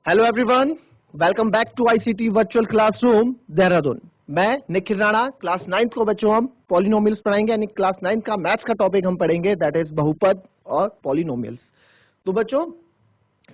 Hello everyone, welcome back to ICT virtual classroom Dehradun. मैं Nikhil Rana, class 9th को बच्चों हम पॉलिनोमियल्स पढ़ाएंगे, यानी क्लास 9 का मैथ्स का टॉपिक हम पढ़ेंगे, दैट इज बहुपद और पॉलिनोमियल्स। तो बच्चों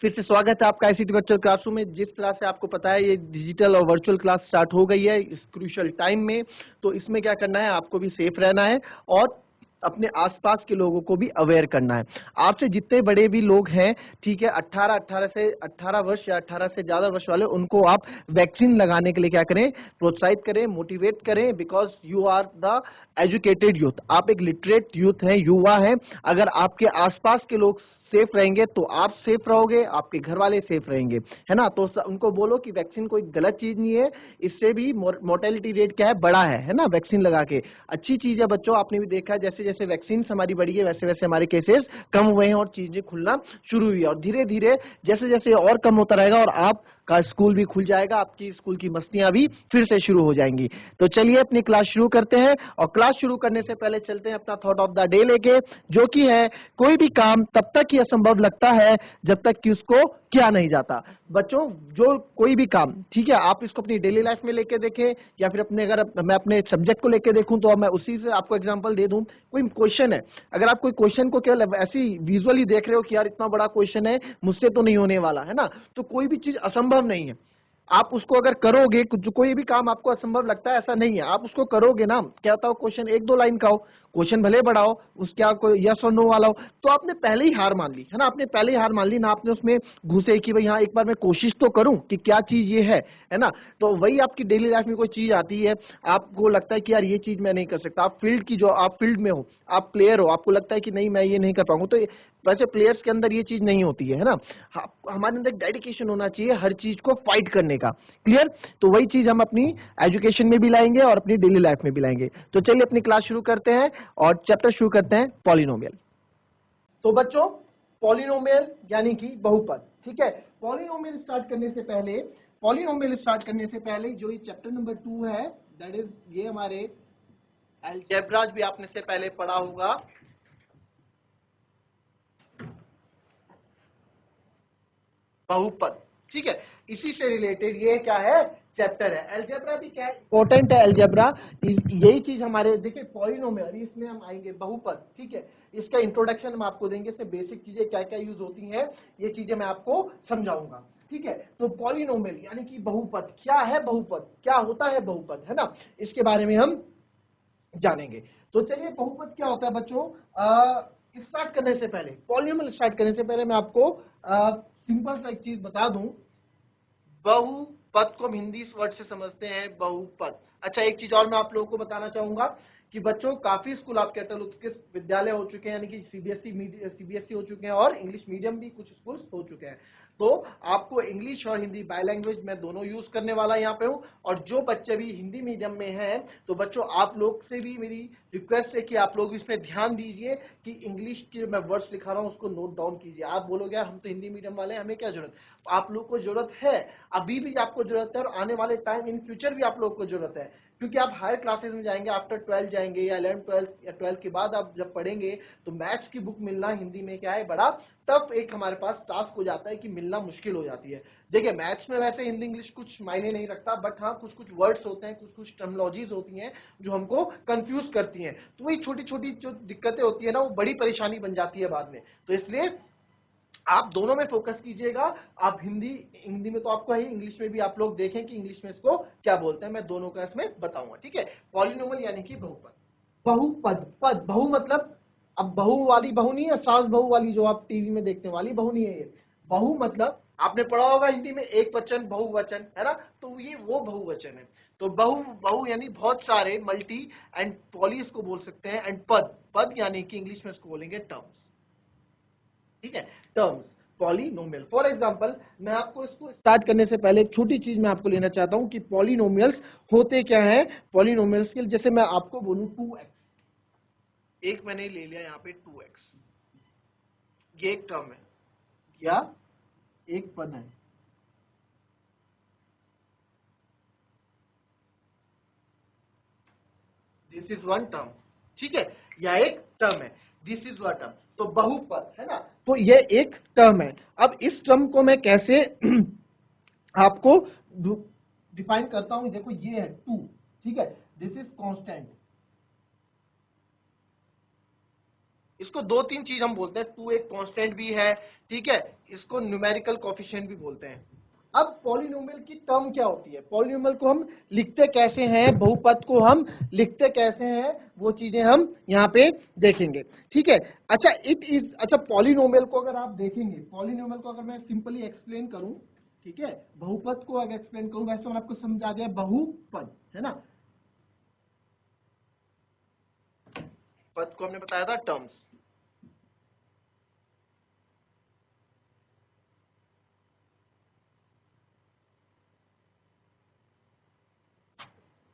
फिर से स्वागत है आपका आईसीटी वर्चुअल क्लासरूम में। जिस क्लास से आपको पता है ये डिजिटल और वर्चुअल क्लास स्टार्ट हो गई है इस क्रूशियल टाइम में, तो इसमें क्या करना है, आपको भी सेफ रहना है और अपने आसपास के लोगों को भी अवेयर करना है। आपसे जितने बड़े भी लोग हैं, ठीक है, 18 वर्ष या 18 से ज्यादा वर्ष वाले, उनको आप वैक्सीन लगाने के लिए क्या करें, प्रोत्साहित करें, मोटिवेट करें, because you are the educated youth. आप एक लिटरेट यूथ हैं, युवा हैं। अगर आपके आसपास के लोग सेफ रहेंगे तो आप सेफ रहोगे, आपके घर वाले सेफ रहेंगे, है ना। तो उनको बोलो कि वैक्सीन कोई गलत चीज नहीं है, इससे भी मोर्टेलिटी रेट क्या है, बड़ा है ना। वैक्सीन लगा के अच्छी चीज है बच्चों। आपने भी देखा है जैसे जैसे वैक्सीन हमारी बढ़ी है वैसे वैसे हमारे केसेस कम हुए हैं और चीजें खुलना शुरू हुई है, और धीरे धीरे जैसे जैसे और कम होता रहेगा और आपका स्कूल भी खुल जाएगा, आपकी स्कूल की मस्तियां भी फिर से शुरू हो जाएंगी। तो चलिए अपनी क्लास शुरू करते हैं, और क्लास शुरू करने से पहले चलते हैं अपना थॉट ऑफ द डे लेके, जो कि है कोई भी काम तब तक ही असंभव लगता है जब तक कि उसको किया नहीं जाता। बच्चों जो कोई भी काम, ठीक है, आप इसको अपनी डेली लाइफ में लेके देखें या फिर अपने, अगर मैं अपने सब्जेक्ट को लेके देखूं तो मैं उसी से आपको एग्जांपल दे दूं। कोई क्वेश्चन है, अगर आप कोई क्वेश्चन को केवल ऐसी विजुअली देख रहे हो कि यार इतना बड़ा क्वेश्चन है, मुझसे तो नहीं होने वाला, है ना, तो कोई भी चीज असंभव नहीं है। आप उसको अगर करोगे, कोई भी काम आपको असंभव लगता है ऐसा नहीं है, आप उसको करोगे ना। क्या होता हो, क्वेश्चन 1-2 लाइन का हो, क्वेश्चन भले बड़ा हो, उसका कोई यस और नो वाला हो, तो आपने पहले ही हार मान ली, है ना। आपने पहले ही हार मान ली ना, आपने उसमें घुसे कि भाई हाँ एक बार मैं कोशिश तो करूं कि क्या चीज ये है ना। तो वही आपकी डेली लाइफ में कोई चीज आती है, आपको लगता है कि यार ये चीज मैं नहीं कर सकता। आप फील्ड की, जो आप फील्ड में हो, आप प्लेयर हो, आपको लगता है कि नहीं मैं ये नहीं कर पाऊंगा, तो वैसे प्लेयर्स के अंदर ये चीज नहीं होती है ना। हमारे अंदर डेडिकेशन होना चाहिए हर चीज को फाइट करने का। क्लियर। तो वही चीज हम अपनी एजुकेशन में भी लाएंगे और अपनी डेली लाइफ में भी लाएंगे। तो चलिए अपनी क्लास शुरू करते हैं और चैप्टर शुरू करते हैं पॉलिनोमियल। तो बच्चों पॉलिनोमियल यानी कि बहुपद, ठीक है। पॉलिनोमियल स्टार्ट करने से पहले जो ये चैप्टर नंबर 2 है, दैट इज ये हमारे अलजेब्राज भी आपने से पहले पढ़ा होगा। बहुपद, ठीक है, इसी से रिलेटेड ये क्या है, चैप्टर है। अलजेब्रा भी क्या इंपॉर्टेंट है, अलजेब्रा यही चीज हमारे, देखिए पॉलिनोमियल, इसमें हम आएंगे बहुपद, ठीक है। इसका इंट्रोडक्शन हम आपको देंगे, इससे बेसिक चीजें क्या क्या यूज होती हैं ये चीजें मैं आपको समझाऊंगा, ठीक है। तो पॉलिनोमियल यानी कि बहुपद, क्या है बहुपद, क्या होता है बहुपद, है ना, इसके बारे में हम जानेंगे। तो चलिए बहुपद क्या होता है बच्चों, स्टार्ट करने से पहले, पॉलिनोमियल स्टार्ट करने से पहले मैं आपको सिंपल सा एक चीज बता दूं। बहुपद को हम हिंदी वर्ड से समझते हैं बहुपद। अच्छा एक चीज और मैं आप लोगों को बताना चाहूंगा कि बच्चों काफी स्कूल आपके अटल उत्कृष्ट विद्यालय हो चुके हैं, यानी कि सीबीएसई हो चुके हैं और इंग्लिश मीडियम भी कुछ स्कूल हो चुके हैं। तो आपको इंग्लिश और हिंदी बाय लैंग्वेज मैं दोनों यूज करने वाला यहाँ पे हूँ। और जो बच्चे भी हिंदी मीडियम में हैं, तो बच्चों आप लोग से भी मेरी रिक्वेस्ट है कि आप लोग इसमें ध्यान दीजिए कि इंग्लिश के मैं वर्ड्स लिखा रहा हूँ उसको नोट डाउन कीजिए। आप बोलोगे यार हम तो हिंदी मीडियम वाले हैं, हमें क्या जरूरत, आप लोग को जरूरत है, अभी भी आपको जरूरत है और आने वाले टाइम इन फ्यूचर भी आप लोग को जरूरत है। क्योंकि आप हायर क्लासेस में जाएंगे, आफ्टर 12 जाएंगे या 11 12 या 12 के बाद आप जब पढ़ेंगे, तो मैथ्स की बुक मिलना हिंदी में क्या है, बड़ा टफ एक हमारे पास टास्क हो जाता है कि मिलना मुश्किल हो जाती है। देखिए मैथ्स में वैसे हिंदी इंग्लिश कुछ मायने नहीं रखता, बट हाँ कुछ कुछ वर्ड्स होते हैं, कुछ कुछ टर्मिनोलॉजीज होती हैं जो हमको कंफ्यूज करती हैं। तो वही छोटी छोटी जो दिक्कतें होती है ना, वो बड़ी परेशानी बन जाती है बाद में। तो इसलिए आप दोनों में फोकस कीजिएगा। आप हिंदी में तो आपको है, इंग्लिश में भी आप लोग देखें कि इंग्लिश में इसको क्या बोलते हैं, मैं दोनों का इसमें बताऊंगा, ठीक है। पॉलिनोमियल यानी कि बहुपद। बहुपद, पद, बहु मतलब, अब बहू वाली बहू नहीं है, सास बहू वाली जो आप टीवी में देखने वाली बहू नहीं है ये। बहु मतलब आपने पढ़ा होगा हिंदी में एक वचन बहुवचन, है ना, तो ये वो बहुवचन है। तो बहु बहु यानी बहुत सारे, मल्टी, एंड पॉली इसको बोल सकते हैं, एंड पद, पद यानी कि इंग्लिश में इसको बोलेंगे टर्म्स, ठीक है, टर्म्स, पॉलिनोमियल। फॉर एग्जांपल मैं आपको इसको स्टार्ट करने से पहले एक छोटी चीज मैं आपको लेना चाहता हूं कि पॉलिनोमियल्स होते क्या हैं। पॉलिनोमियल्स के जैसे मैं आपको बोलूं 2x, एक मैंने ले लिया यहां पे 2x, ये एक टर्म है या एक पद है, दिस इज वन टर्म, ठीक है, या एक टर्म है, दिस इज वन टर्म। तो बहुपद है ना, तो ये एक टर्म है। अब इस टर्म को मैं कैसे आपको डिफाइन करता हूं, देखो ये है 2, ठीक है, दिस इज कांस्टेंट। इसको दो तीन चीज हम बोलते हैं, 2 एक कांस्टेंट भी है, ठीक है, इसको न्यूमेरिकल कोफिशिएंट भी बोलते हैं। अब पॉलिनोमियल की टर्म क्या होती है, पॉलिनोमियल को हम लिखते कैसे हैं, बहुपद को हम लिखते कैसे हैं, वो चीजें हम यहाँ पे देखेंगे, ठीक है। अच्छा अच्छा पॉलिनोमियल को अगर आप देखेंगे, पॉलिनोमियल को अगर मैं सिंपली एक्सप्लेन करूं, ठीक है, बहुपद को अगर एक्सप्लेन करूं, वैसे तो आपको समझ आ गया बहुपद, है ना, पद को हमने बताया था terms.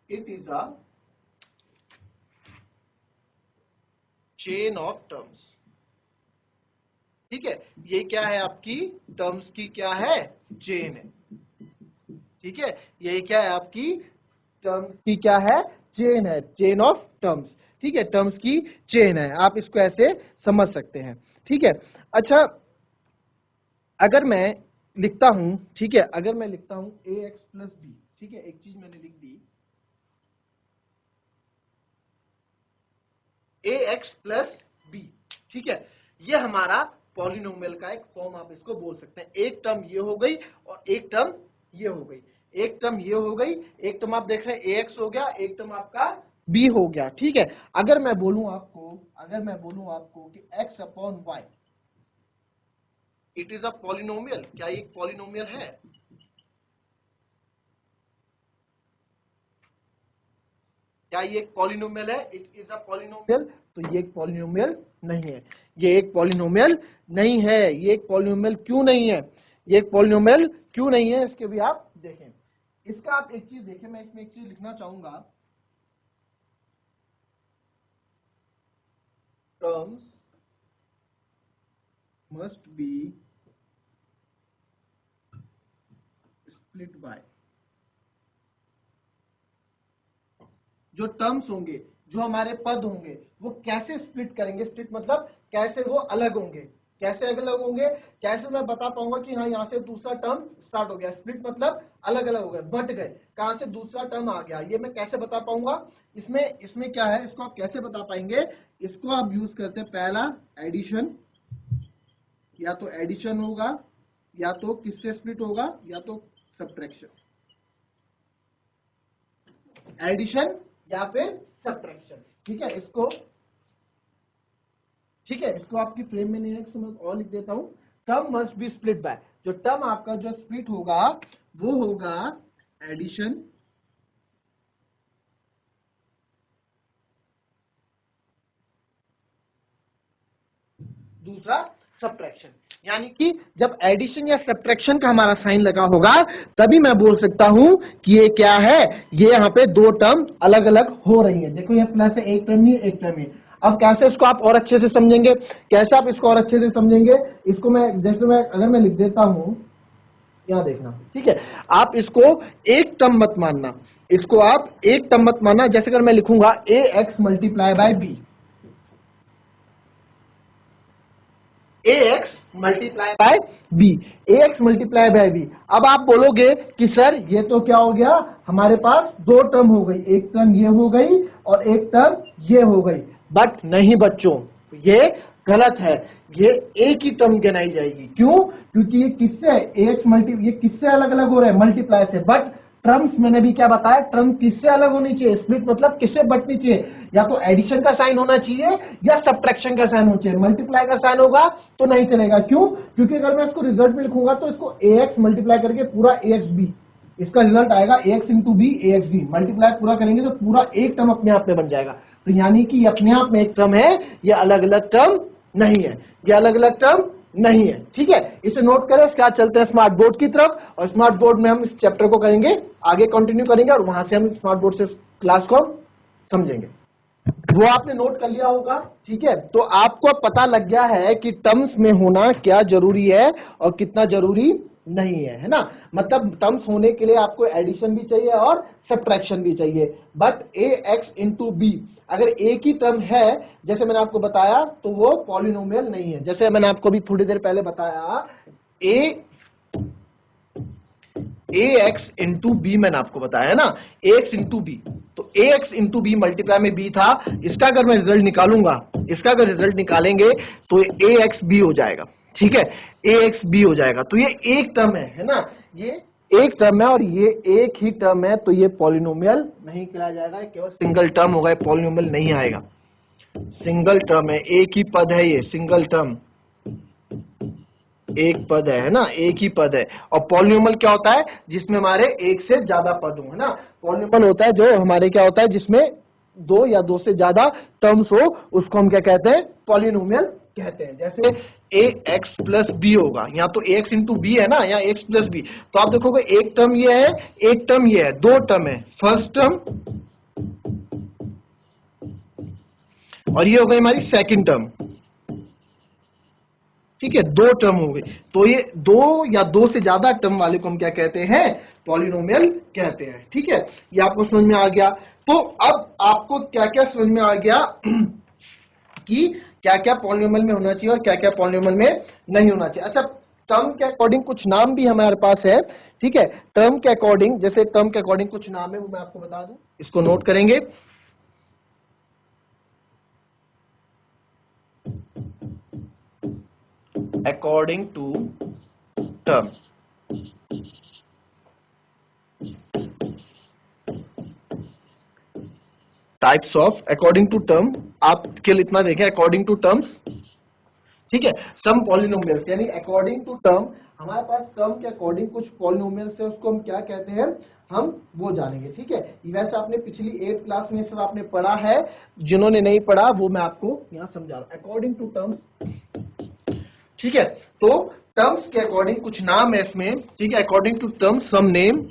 It is a chain of terms, ठीक है, ये क्या है आपकी टर्म्स की क्या है, चेन है, ठीक है, ये क्या है आपकी टर्म्स की क्या है, चेन है, चेन ऑफ टर्म्स, ठीक है, टर्म्स की चेन है, आप इसको ऐसे समझ सकते हैं, ठीक है। अच्छा अगर मैं लिखता हूं, ठीक है, अगर मैं लिखता हूं ए एक्स प्लस बी, ठीक है, एक चीज मैंने लिख दी ए एक्स प्लस बी, ठीक है, ये हमारा पॉलिनोमियल का एक फॉर्म आप इसको बोल सकते हैं। एक टर्म ये हो गई और एक टर्म ये हो गई, एक टर्म ये हो गई, एक टर्म आप देख रहे हैं ए एक्स हो गया, एक टर्म आपका बी हो गया, ठीक है। अगर मैं बोलूं आपको कि x upon why it is a polynomial, क्या ये एक पॉलिनोमियल है, क्या ये एक पॉलिनोमियल है, इट इज अ पॉलिनोमियल, तो ये एक पॉलिनोमियल नहीं है, ये एक पॉलिनोमियल नहीं है, ये एक पॉलिनोमियल क्यों नहीं है, ये एक पॉलिनोमियल क्यों नहीं है, इसके भी आप देखें। इसका आप एक चीज देखें, मैं इसमें एक चीज लिखना चाहूंगा, terms must be split by, जो टर्म्स होंगे, जो हमारे पद होंगे, वो कैसे स्प्लिट करेंगे, स्प्लिट मतलब कैसे वो अलग होंगे, कैसे अलग होंगे, कैसे मैं बता पाऊंगा कि हाँ यहाँ से दूसरा टर्म स्टार्ट हो गया, स्प्लिट मतलब अलग अलग हो गए, बट गए, कहां से दूसरा टर्म आ गया, ये मैं कैसे बता पाऊंगा, इसमें इसमें क्या है, इसको आप कैसे बता पाएंगे, इसको आप यूज करते हैं, पहला एडिशन, या तो एडिशन होगा, या तो किससे स्प्लिट होगा, या तो सब्ट्रैक्शन, एडिशन या फिर सब्ट्रैक्शन, ठीक है, इसको, ठीक है, इसको आपकी फ्रेम में नहीं है, इसको मैं और लिख देता हूं, term must be split by, जो टर्म आपका जो स्प्लिट होगा वो होगा एडिशन दूसरा सब्ट्रैक्शन, यानी कि जब एडिशन या सब्ट्रैक्शन का हमारा साइन लगा होगा तभी मैं बोल सकता हूं कि ये क्या है, ये यहाँ पे दो टर्म अलग अलग हो रही है, देखो ये प्लस है, एक टर्म ही एक टर्म ही। अब कैसे इसको आप और अच्छे से समझेंगे, कैसे आप इसको और अच्छे से समझेंगे, इसको मैं जैसे मैं अगर मैं लिख देता हूं, यहां देखना, ठीक है, आप इसको एक टर्म मत मानना, इसको आप एक टर्म मत मानना, जैसे अगर मैं लिखूंगा A x multiply by B, A x multiply by B, A x multiply by B. अब आप बोलोगे कि सर ये तो क्या हो गया, हमारे पास दो टर्म हो गई, एक टर्म ये हो गई और एक टर्म ये हो गई, बट नहीं बच्चों, ये गलत है, ये एक ही टर्म गिनाई जाएगी, क्यों, क्योंकि ये किससे ए एक्स मल्टी, ये किससे अलग अलग हो रहा है, मल्टीप्लाई से, बट टर्म्स मैंने भी क्या बताया, टर्म किससे अलग होनी चाहिए, स्प्लिट मतलब किससे बटनी चाहिए, या तो एडिशन का साइन होना चाहिए या सब्ट्रैक्शन का साइन होना चाहिए, मल्टीप्लाई का साइन होगा तो नहीं चलेगा, क्यों, क्योंकि अगर मैं इसको रिजल्ट में लिखूंगा तो इसको ए एक्स मल्टीप्लाई करके पूरा ए एक्स बी, इसका रिजल्ट आएगा ए x into B A x B, multiply पूरा करेंगे तो पूरा एक टर्म अपने आप में बन जाएगा, तो यानी कि ये अपने आप में एक टर्म है, ये अलग अलग टर्म नहीं है, ये अलग अलग टर्म नहीं है, ठीक है, इसे नोट करें। इसके बाद चलते हैं स्मार्ट बोर्ड की तरफ, और स्मार्ट बोर्ड में हम इस चैप्टर को करेंगे, आगे कंटिन्यू करेंगे, और वहां से हम स्मार्ट बोर्ड से क्लास को समझेंगे। वो आपने नोट कर लिया होगा, ठीक है, तो आपको पता लग गया है कि टर्म्स में होना क्या जरूरी है और कितना जरूरी नहीं है ना, मतलब टर्म्स होने के लिए आपको एडिशन भी चाहिए और सब्ट्रैक्शन भी चाहिए, but a x into b अगर एक ही टर्म है, जैसे मैंने आपको बताया, तो वो पॉलिनोमियल नहीं है, जैसे मैंने आपको भी थोड़ी देर पहले बताया, ए ए एक्स इंटू बी मैंने आपको बताया है ना, ए एक्स इंटू बी, तो ए एक्स इंटू बी मल्टीप्लाई में बी था, इसका अगर मैं रिजल्ट निकालूंगा, इसका अगर रिजल्ट निकालेंगे तो ए एक्स बी हो जाएगा, ठीक है, ए एक्स बी हो जाएगा। तो ये एक टर्म है ना, ये एक टर्म है और ये एक ही टर्म है, तो ये पॉलिनोमियल नहीं कहलाया जाएगा, केवल सिंगल टर्म होगा, पॉलिनोमियल नहीं आएगा। सिंगल टर्म है, एक ही पद है, ये सिंगल टर्म एक पद है ना, एक ही पद है। और पॉलिनोमियल क्या होता है, जिसमें हमारे एक से ज्यादा पद हो, है ना। पॉलिनोमियल होता है जो हमारे क्या होता है, जिसमें दो या दो से ज्यादा टर्म्स हो, उसको हम क्या कहते हैं, पॉलिनोमियल कहते हैं। जैसे ए एक्स प्लस बी होगा, यहाँ तो ए एक्स इंटू बी है ना, यहाँ एक्स प्लस बी, तो आप देखोगे एक टर्म ये है, एक टर्म ये है, दो टर्म है, फर्स्ट टर्म और ये हो गई हमारी सेकंड टर्म, ठीक है, दो टर्म हो गई। तो ये दो या दो से ज्यादा टर्म वाले को हम क्या कहते हैं, पॉलिनोमियल कहते हैं, ठीक है। ये आपको समझ में आ गया। तो अब आपको क्या क्या समझ में आ गया कि क्या क्या पॉलिनोमियल में होना चाहिए और क्या क्या पॉलिनोमियल में नहीं होना चाहिए। अच्छा, टर्म के अकॉर्डिंग कुछ नाम भी हमारे पास है, ठीक है, टर्म के अकॉर्डिंग, जैसे टर्म के अकॉर्डिंग कुछ नाम है, वो मैं आपको बता दूं, इसको नोट करेंगे। According to term, types of according to term, आप केवल इतना देखें, अकॉर्डिंग टू टर्म्स, ठीक है, सम पॉलिनोमियल्स, यानी अकॉर्डिंग टू टर्म, हमारे पास टर्म के अकॉर्डिंग कुछ पॉलिनोमियल्स है, उसको हम क्या कहते हैं, हम वो जानेंगे, ठीक है। वैसे आपने पिछली 8th क्लास में सब आपने पढ़ा है, जिन्होंने नहीं पढ़ा वो मैं आपको यहाँ समझा रहा हूं। अकॉर्डिंग टू टर्म्स, ठीक है, तो टर्म्स के अकॉर्डिंग कुछ नाम है इसमें, ठीक है, according to terms some name,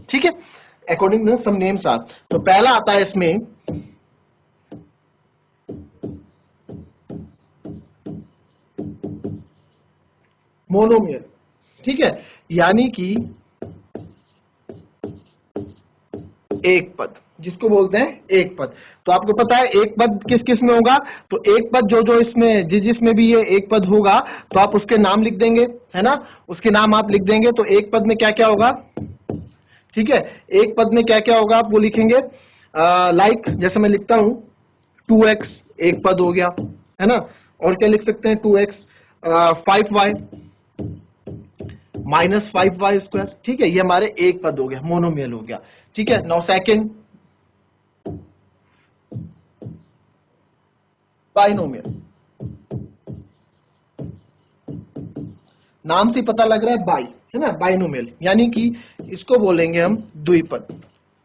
ठीक है, according to some names are. तो पहला आता है इसमें मोनोमियल, ठीक है, यानी कि एक पद, जिसको बोलते हैं एक पद। तो आपको पता है एक पद किस किस में होगा, तो एक पद जो जो इसमें जिसमें भी ये एक पद होगा, तो आप उसके नाम लिख देंगे, है ना, उसके नाम आप लिख देंगे। तो एक पद में क्या क्या होगा, ठीक है, एक पद में क्या क्या होगा आप वो लिखेंगे, लाइक जैसे मैं लिखता हूं 2x एक पद हो गया, है ना, और क्या लिख सकते हैं 2x 5y minus 5y square, ठीक है, ये हमारे एक पद हो गया, मोनोमियल हो गया, ठीक है। नाउ सेकंड बाइनोमियल, नाम से पता लग रहा है बाई, है ना, बाइनोमियल, यानी कि इसको बोलेंगे हम द्विपद,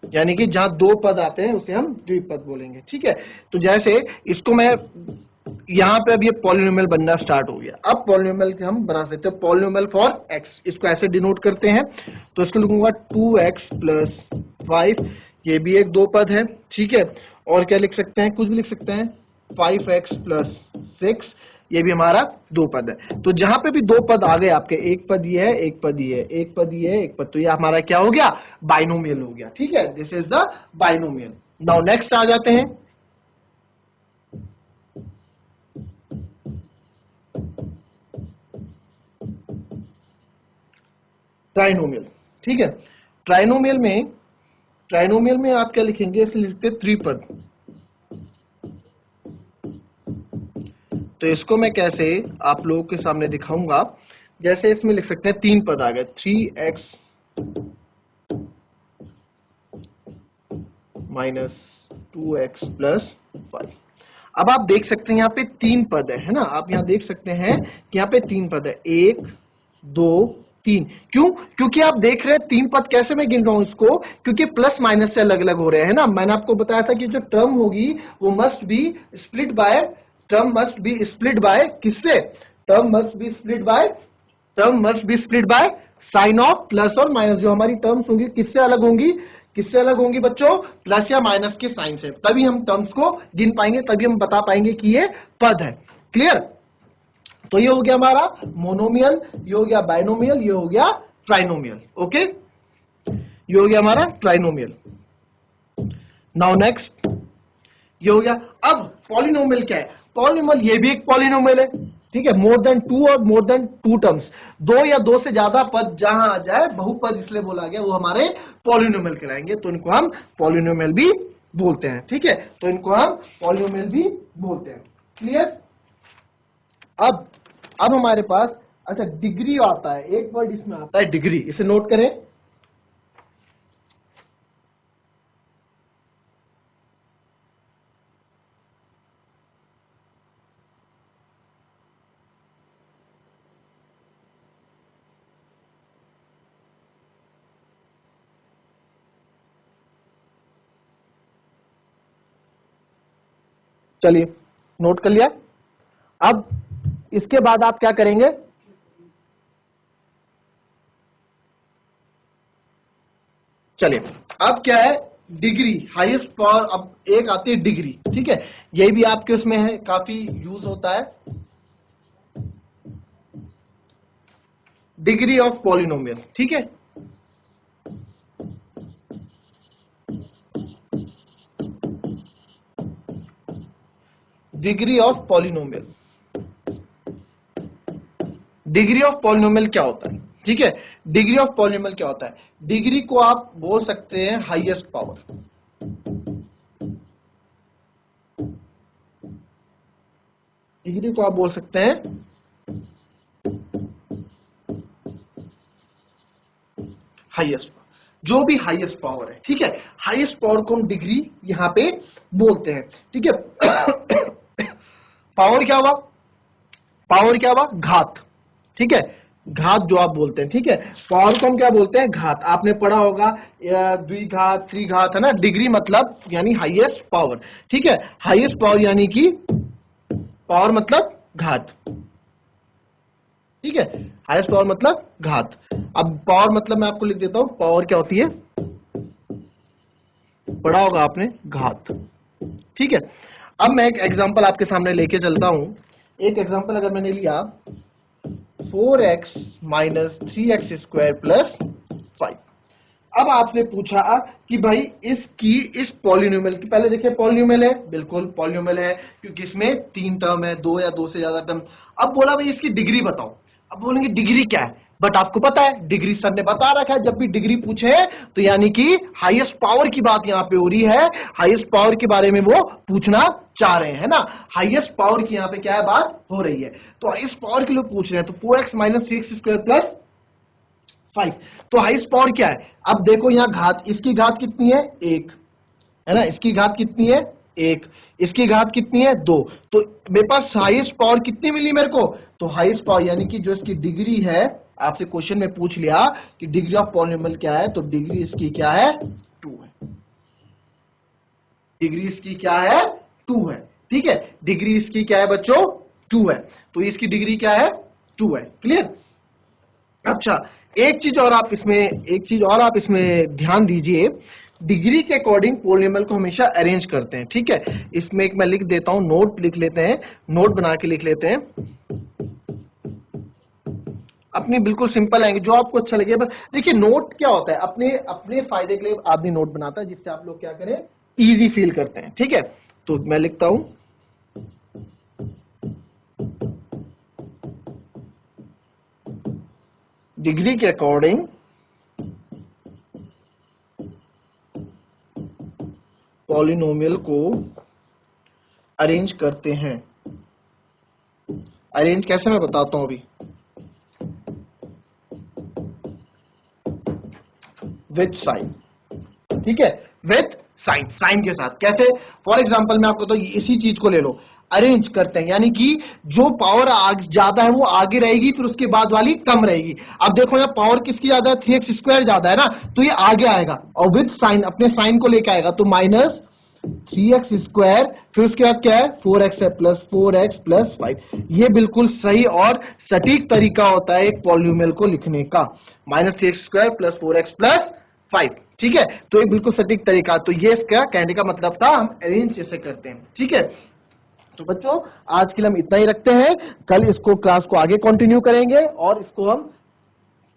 यानी कि जहां दो पद आते हैं उसे हम द्विपद बोलेंगे, ठीक है। तो जैसे इसको मैं यहां पे अब ये पॉलिनोमियल बनना स्टार्ट हो गया, अब पॉलिनोमियल हम बना सकते हैं, पॉलिनोमियल फॉर एक्स, इसको ऐसे डिनोट करते हैं। तो इसको लिखूंगा 2x प्लस 5, ये भी एक दो पद है, ठीक है, और क्या लिख सकते हैं, कुछ भी लिख सकते हैं 5x प्लस 6, ये भी हमारा दो पद है। तो जहां पे भी दो पद आ गए आपके, एक पद ये है, एक पद ये है, एक पद ये है, एक पद, तो ये हमारा क्या हो गया, बाइनोमियल हो गया, ठीक है, this is the binomial. Now next आ जाते हैं ट्राइनोमियल, ठीक है। ट्राइनोमियल में आप क्या लिखेंगे, इसलिए लिखते त्रिपद। तो इसको मैं कैसे आप लोगों के सामने दिखाऊंगा, जैसे इसमें लिख सकते हैं तीन पद आ गए, 3x माइनस 2x प्लस 5। अब आप देख सकते हैं यहाँ पे तीन पद है ना, आप यहाँ देख सकते हैं कि यहाँ पे तीन पद है, 1 2 3। क्यों, क्योंकि आप देख रहे हैं तीन पद, कैसे मैं गिन रहा हूं इसको, क्योंकि प्लस माइनस से अलग अलग हो रहे हैं ना। मैंने आपको बताया था कि जो टर्म होगी वो must be split by, term must be split by किससे, term must be split by sign of plus और माइनस। जो हमारी टर्म्स होंगी किससे अलग होंगी, किससे अलग होंगी बच्चों, प्लस या माइनस के साइन से, तभी हम टर्म्स को गिन पाएंगे, तभी हम बता पाएंगे कि ये पद है। क्लियर। तो ये हो गया हमारा मोनोमियल, ये हो गया बाइनोमियल, ये हो गया ट्राइनोमियल। ओके, ये हो गया हमारा ट्राइनोमियल। नाउ नेक्स्ट ये हो गया। अब पॉलिनोमियल क्या है? पॉलिनोमियल ये भी एक पॉलिनोमियल है, ठीक है, मोर देन टू और मोर देन टू टर्म्स, दो या दो से ज्यादा पद जहां आ जाए बहुपद इसलिए बोला गया वो हमारे पॉलिनोमियल कहलाएंगे, तो इनको हम पॉलिनोमियल भी बोलते हैं, ठीक है, तो इनको हम पॉलिनोमियल भी बोलते हैं। क्लियर? अब हमारे पास अच्छा डिग्री आता है, एक वर्ड इसमें आता है डिग्री, इसे नोट करें। चलिए नोट कर लिया। अब इसके बाद आप क्या करेंगे? चलिए अब क्या है? Degree, highest power. अब एक आती है डिग्री, ठीक है, ये भी आपके उसमें है, काफी यूज होता है, डिग्री ऑफ पॉलिनोमियल, ठीक है। Degree of polynomial, degree of polynomial क्या होता है? ठीक है, डिग्री ऑफ पॉलिनोमियल क्या होता है? डिग्री को आप बोल सकते हैं हाईएस्ट पावर, डिग्री को आप बोल सकते हैं हाईएस्ट, जो भी हाईएस्ट पावर है, ठीक है, हाईएस्ट पावर को हम डिग्री यहां पे बोलते हैं, ठीक है। पावर क्या हुआ? पावर क्या हुआ? घात, ठीक है, घात जो आप बोलते हैं, ठीक है, पावर को हम क्या बोलते हैं? घात। आपने पढ़ा होगा द्विघात, त्रिघात, है ना। डिग्री मतलब यानी हाईएस्ट पावर, ठीक है, हाईएस्ट पावर यानी कि पावर मतलब घात, ठीक है, हाईएस्ट पावर मतलब घात। अब पावर मतलब मैं आपको लिख देता हूं, पावर क्या होती है? पढ़ा होगा आपने, घात, ठीक है। अब मैं एक एग्जांपल आपके सामने लेके चलता हूं। एक एग्जांपल अगर मैंने लिया 4x minus 3x square plus 5। अब आपने पूछा कि भाई इसकी, इस पॉलिनोमियल की, पहले देखिए पॉलिनोमियल है, बिल्कुल पॉलिनोमियल है क्योंकि इसमें तीन टर्म है, दो या दो से ज्यादा टर्म। अब बोला भाई इसकी डिग्री बताओ। अब बोलेंगे डिग्री क्या है? बट आपको पता है डिग्री सर ने बता रखा है, जब भी डिग्री पूछे तो यानी कि हाईएस्ट पावर की बात यहां पे हो रही है, हाईएस्ट पावर के बारे में वो पूछना चाह रहे हैं ना, हाईएस्ट पावर की यहां पे क्या है बात हो रही है, तो हाईएस्ट पावर के लिए पूछ रहे हैं, तो 4x minus 3x square plus 5। तो हाईएस्ट पावर क्या है? अब देखो यहां घात, इसकी घात कितनी है? 1, है ना, इसकी घात कितनी है? 1, इसकी घात कितनी है? 2। तो मेरे पास हाईएस्ट पावर कितनी मिली मेरे को? तो हाईएस्ट पावर यानी कि जो इसकी डिग्री है, आपसे क्वेश्चन में पूछ लिया कि डिग्री ऑफ पॉलिनोमियल क्या है, तो डिग्री इसकी क्या है? 2 है। डिग्री इसकी क्या है? 2 है, ठीक है, डिग्री इसकी क्या है बच्चों? 2 है, तो इसकी डिग्री क्या है? 2 है। क्लियर? अच्छा, एक चीज और आप इसमें ध्यान दीजिए, डिग्री के अकॉर्डिंग पॉलिनोमियल को हमेशा अरेंज करते हैं, ठीक है। इसमें एक मैं लिख देता हूं, नोट लिख लेते हैं, नोट बना के लिख लेते हैं अपनी बिल्कुल सिंपल लैंग्वेज, जो आपको अच्छा लगे। बस देखिए नोट क्या होता है, अपने अपने फायदे के लिए आदमी नोट बनाता है, जिससे आप लोग क्या करें, इजी फील करते हैं, ठीक है। तो मैं लिखता हूं डिग्री के अकॉर्डिंग पॉलिनोमियल को अरेंज करते हैं। अरेंज कैसे मैं बताता हूं अभी, विथ साइन, ठीक है, विथ साइन, साइन के साथ। कैसे? फॉर एग्जांपल मैं आपको तो इसी चीज को ले लो, अरेंज करते हैं यानी कि जो पावर ज्यादा है वो आगे रहेगी, फिर उसके बाद वाली कम रहेगी। अब देखो यहाँ पावर किसकी ज्यादा है? 3x स्क्वायर ज्यादा है ना, तो ये आगे आएगा और विथ साइन अपने साइन को लेके आएगा, तो माइनस 3x स्क्वायर, फिर उसके बाद क्या है? 4x है, प्लस 4x प्लस 5। ये बिल्कुल सही और सटीक तरीका होता है एक पॉलिनोमियल को लिखने का, minus 3x square plus 4x plus 5, ठीक है, तो एक बिल्कुल सटीक तरीका। तो ये इसका कहने का मतलब था, हम अरेंज ऐसे करते हैं, ठीक है। तो बच्चों आज के लिए हम इतना ही रखते हैं, कल इसको क्लास को आगे कंटिन्यू करेंगे और इसको हम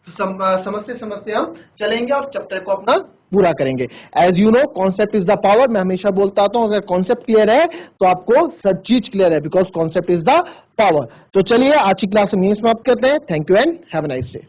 समझते समझते हम चलेंगे और चैप्टर को अपना पूरा करेंगे। As you know, concept is the power. मैं हमेशा बोलता आता हूं, अगर कॉन्सेप्ट क्लियर है तो आपको सब चीज क्लियर है, because concept is the power. तो चलिए आज की क्लास हम यही समाप्त करते हैं। Thank you and have a nice day.